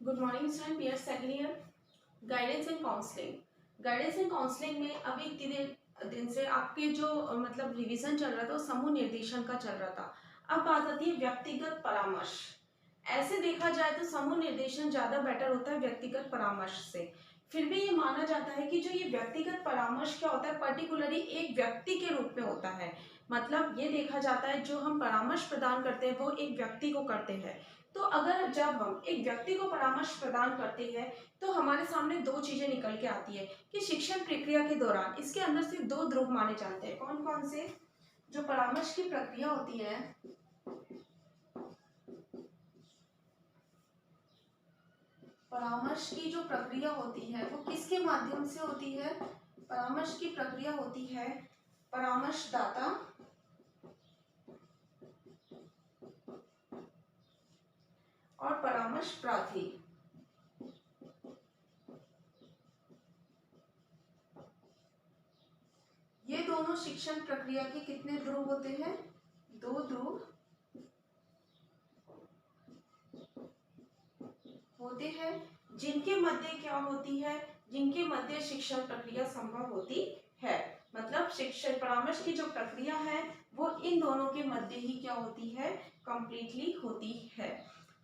Good morning student, peer second year. Guidance and counselling. Guidance and counselling में अभी इतने दिन से आपके जो मतलब रिवीजन चल रहा था वो समूह निर्देशन का चल रहा था। अब बात आती है व्यक्तिगत परामर्श। ऐसे देखा जाए तो समूह निर्देशन ज़्यादा बेटर होता है व्यक्तिगत परामर्श से। फिर भी ये माना जाता है कि जो ये व्यक्तिगत परामर्श क्या होता है, पर्टिकुलरली एक व्यक्ति के रूप में होता है। मतलब ये देखा जाता है जो हम परामर्श प्रदान करते हैं वो एक व्यक्ति को करते हैं। तो अगर जब हम एक व्यक्ति को परामर्श प्रदान करते हैं तो हमारे सामने दो चीजें निकल के आती है कि शिक्षण प्रक्रिया के दौरान इसके अंदर से दो ध्रुव माने जाते हैं। कौन कौन से? जो परामर्श की प्रक्रिया होती है, परामर्श की जो प्रक्रिया होती है वो किसके माध्यम से होती है? परामर्श की प्रक्रिया होती है परामर्शदाता और परामर्श प्रार्थी। ये दोनों शिक्षण प्रक्रिया के कितने ध्रुव होते हैं? दो ध्रुव होते हैं, जिनके मध्य क्या होती है, जिनके मध्य शिक्षण प्रक्रिया संभव होती है। मतलब शिक्षण परामर्श की जो प्रक्रिया है वो इन दोनों के मध्य ही क्या होती है, कंप्लीटली होती है।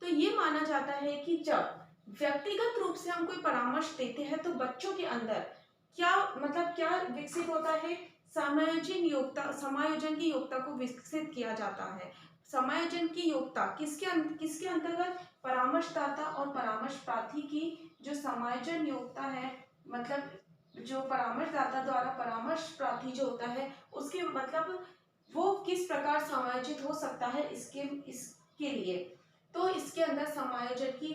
तो ये माना जाता है कि जब व्यक्तिगत रूप से हम कोई परामर्श देते हैं तो बच्चों के अंदर क्या मतलब क्या विकसित होता है, समायोजन योग्यता, समायोजन की योग्यता को विकसित किया जाता है। समायोजन की योग्यता किसके अंतर्गत? परामर्शदाता और परामर्श प्रार्थी की जो समायोजन योग्यता है, मतलब जो परामर्शदाता द्वारा परामर्श प्रार्थी जो होता है उसके मतलब वो किस प्रकार समायोजित हो सकता है इसके लिए। तो इसके अंदर समायोजन की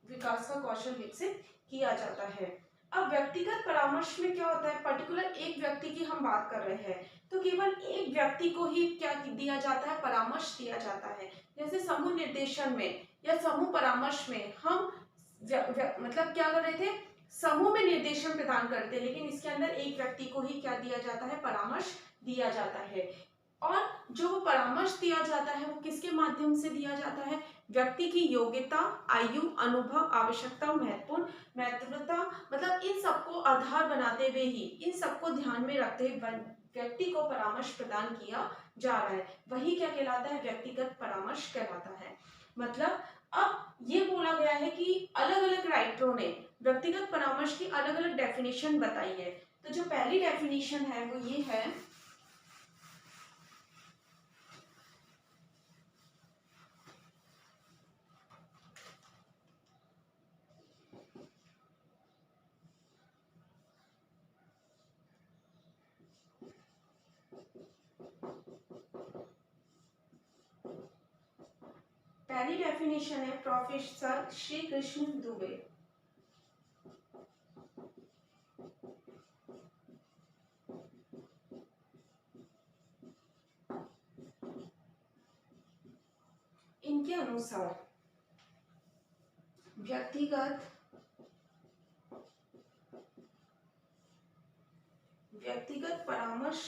विकास का कौशल विकसित किया जाता है। अब व्यक्तिगत परामर्श में क्या होता है, पर्टिकुलर एक व्यक्ति की हम बात कर रहे हैं तो केवल एक व्यक्ति को ही क्या दिया जाता है, परामर्श दिया जाता है। जैसे समूह निर्देशन में या समूह परामर्श में हम मतलब क्या कर रहे थे, समूह में निर्देशन प्रदान करते हैं, लेकिन इसके अंदर एक व्यक्ति को ही क्या दिया जाता है, परामर्श दिया जाता है। और जो वो परामर्श दिया जाता है वो किसके माध्यम से दिया जाता है? व्यक्ति की योग्यता, आयु, अनुभव, आवश्यकता, महत्वता, मतलब इन सबको आधार बनाते हुए ही, इन सबको ध्यान में रखते हुए व्यक्ति को परामर्श प्रदान किया जा रहा है, वही क्या कहलाता है, व्यक्तिगत परामर्श कहलाता है। मतलब अब ये बोला गया है कि अलग अलग राइटरों ने व्यक्तिगत परामर्श की अलग अलग डेफिनेशन बताई है। तो जो पहली डेफिनेशन है वो ये है, पहली डेफिनेशन है प्रोफेसर श्री कृष्ण दुबे। इनके अनुसार व्यक्तिगत परामर्श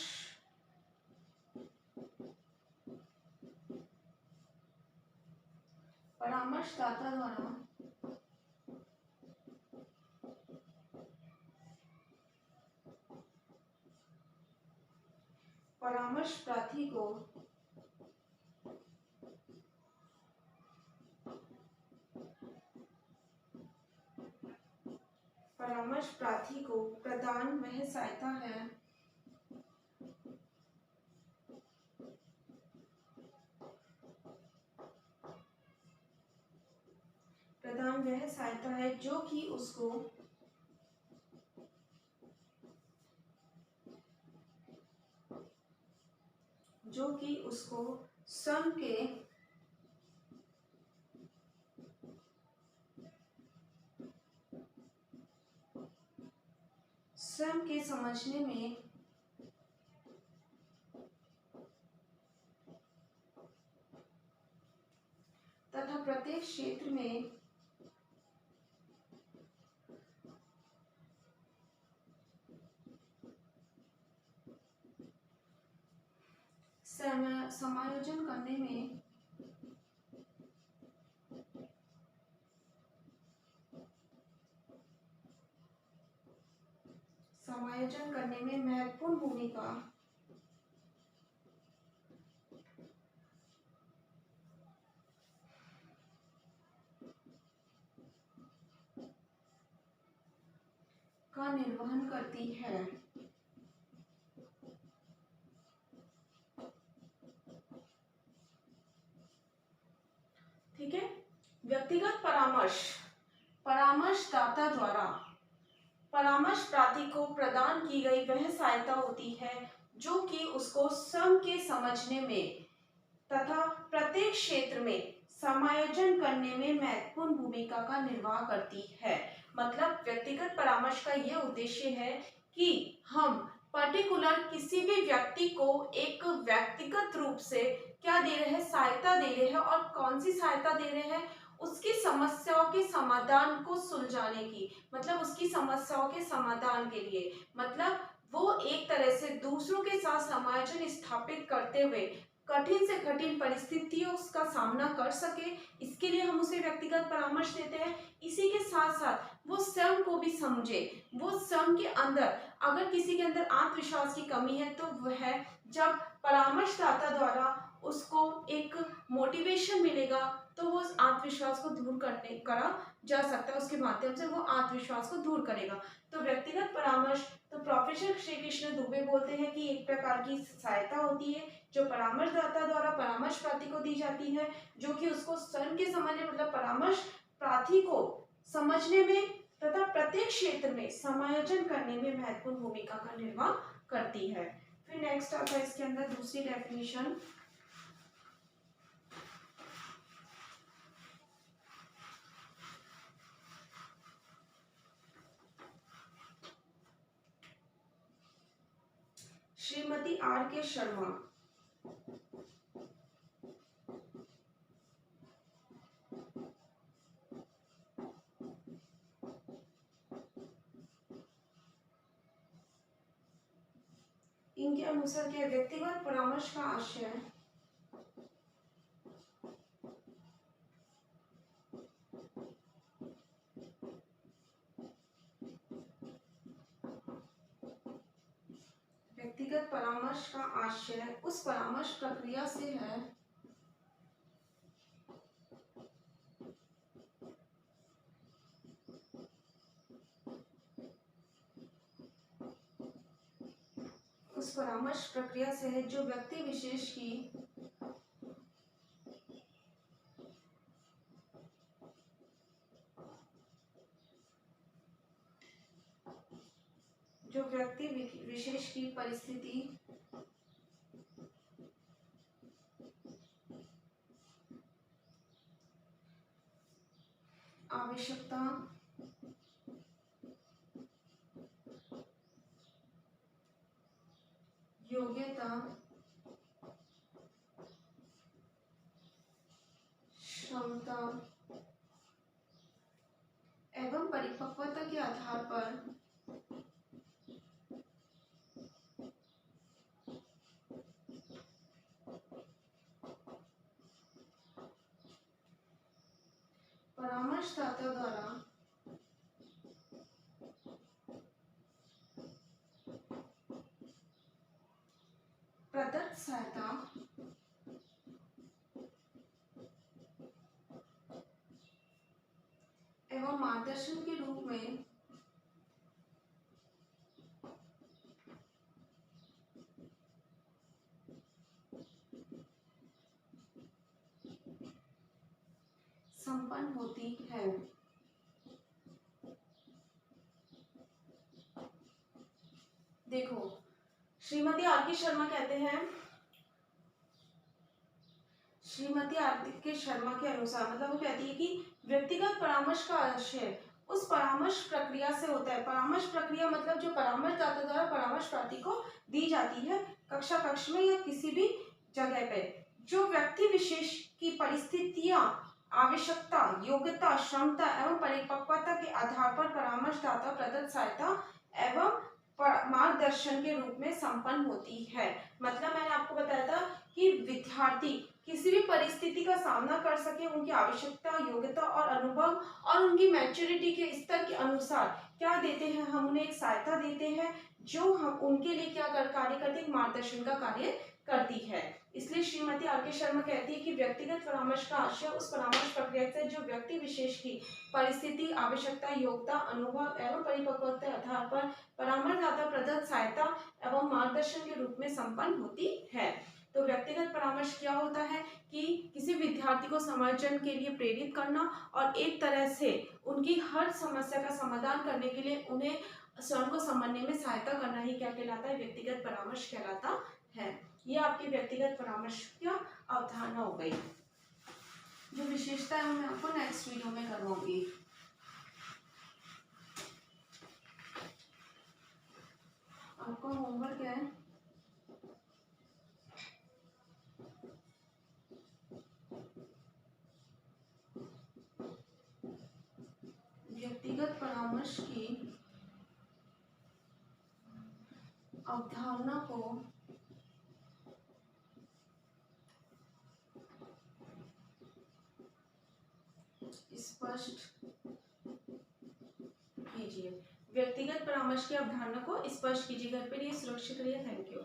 परामर्शदाता द्वारा परामर्श प्रार्थी को प्रदान वह सहायता है जो कि उसको स्वयं के समझने में तथा प्रत्येक क्षेत्र में समायोजन करने में समायोजन करने में महत्वपूर्ण भूमिका का निर्वहन करती है। ठीक है। व्यक्तिगत परामर्शदाता द्वारा परामर्श प्रार्थी को प्रदान की गई वह सहायता होती है जो कि उसको स्वयं के समझने में तथा प्रत्येक क्षेत्र में समायोजन करने में महत्वपूर्ण भूमिका का निर्वाह करती है। मतलब व्यक्तिगत परामर्श का यह उद्देश्य है कि हम पर्टिकुलर किसी भी व्यक्ति को एक व्यक्तिगत रूप से क्या दे रहे हैं, सहायता दे रहे हैं, और कौन सी सहायता दे रहे हैं, उसकी समस्याओं के समाधान को सुलझाने की, मतलब उसकी समस्याओं के समाधान के लिए, मतलब वो एक तरह से दूसरों के साथ समायोजन स्थापित करते हुए कठिन से कठिन परिस्थितियों का सामना कर सके, इसके लिए हम उसे व्यक्तिगत परामर्श देते हैं। इसी के साथ साथ वो स्वयं को भी समझे, वो स्वयं के अंदर अगर किसी के अंदर आत्मविश्वास की कमी है तो वह जब परामर्शदाता द्वारा उसको एक मोटिवेशन मिलेगा तो वो उस आत्मविश्वास को दूर करा जा सकता है, उसके माध्यम से वो आत्मविश्वास को दूर करेगा। तो व्यक्तिगत परामर्श तो प्रोफेसर श्री कृष्ण दुबे बोलते हैं कि एक प्रकार की सहायता होती है जो परामर्शदाता द्वारा परामर्श प्रार्थी को दी जाती है, जो कि उसको स्वयं के समझने मतलब परामर्श प्रार्थी को समझने में तथा प्रत्येक क्षेत्र में समायोजन करने में महत्वपूर्ण भूमिका का निर्वाह करती है। फिर नेक्स्ट आता है इसके अंदर दूसरी डेफिनेशन, श्रीमती आर के शर्मा इनके अनुसार क्या व्यक्तिगत परामर्श का आशय व्यक्तिगत परामर्श का आशय उस परामर्श प्रक्रिया से है जो व्यक्ति विशेष की परिस्थिति आवश्यकता योग्यता क्षमता एवं परिपक्वता के आधार पर परामर्शदाता द्वारा प्रदत्त सहायता एवं मार्गदर्शन के रूप में संपन्न होती है। देखो, श्रीमती आर के शर्मा कहते हैं, श्रीमती आर के शर्मा के अनुसार मतलब वो कहती है कि व्यक्तिगत परामर्श का आशय उस परामर्श प्रक्रिया से होता है। परामर्श प्रक्रिया मतलब जो परामर्शदाता द्वारा परामर्श प्रार्थी को दी जाती है कक्षा कक्ष में या किसी भी जगह पे, जो व्यक्ति विशेष की परिस्थितियां आवश्यकता योग्यता क्षमता एवं परिपक्वता के आधार पर परामर्शदाता प्रदत्त सहायता एवं मार्गदर्शन के रूप में संपन्न होती है। मतलब मैंने आपको बताया था कि विद्यार्थी किसी भी परिस्थिति का सामना कर सके, उनकी आवश्यकता, योग्यता और अनुभव और उनकी मैच्योरिटी के स्तर के अनुसार क्या देते हैं, हम उन्हें एक सहायता देते हैं जो हम उनके लिए क्या कार्य करती है, मार्गदर्शन का कार्य करती है। इसलिए श्रीमती आर के शर्मा कहती है कि व्यक्तिगत परामर्श का आशय उस परामर्श प्रक्रिया से जो व्यक्ति विशेष की परिस्थिति, आवश्यकता, योग्यता, अनुभव एवं परिपक्वता के आधार पर परामर्शदाता प्रदत्त सहायता एवं मार्गदर्शन के रूप में संपन्न होती है। तो व्यक्तिगत परामर्श क्या होता है कि किसी विद्यार्थी को समायोजन के लिए प्रेरित करना और एक तरह से उनकी हर समस्या का समाधान करने के लिए उन्हें स्वयं को समझने में सहायता करना ही क्या कहलाता है, व्यक्तिगत परामर्श कहलाता है। ये आपकी व्यक्तिगत परामर्श की अवधारणा हो गई। जो विशेषता है मैं आपको नेक्स्ट वीडियो में करवाऊंगी। आपका होमवर्क है व्यक्तिगत परामर्श की अवधारणा को स्पष्ट कीजिए। व्यक्तिगत परामर्श की अवधारणा को स्पष्ट कीजिए। घर पर ये सुरक्षित रहिए। Thank you.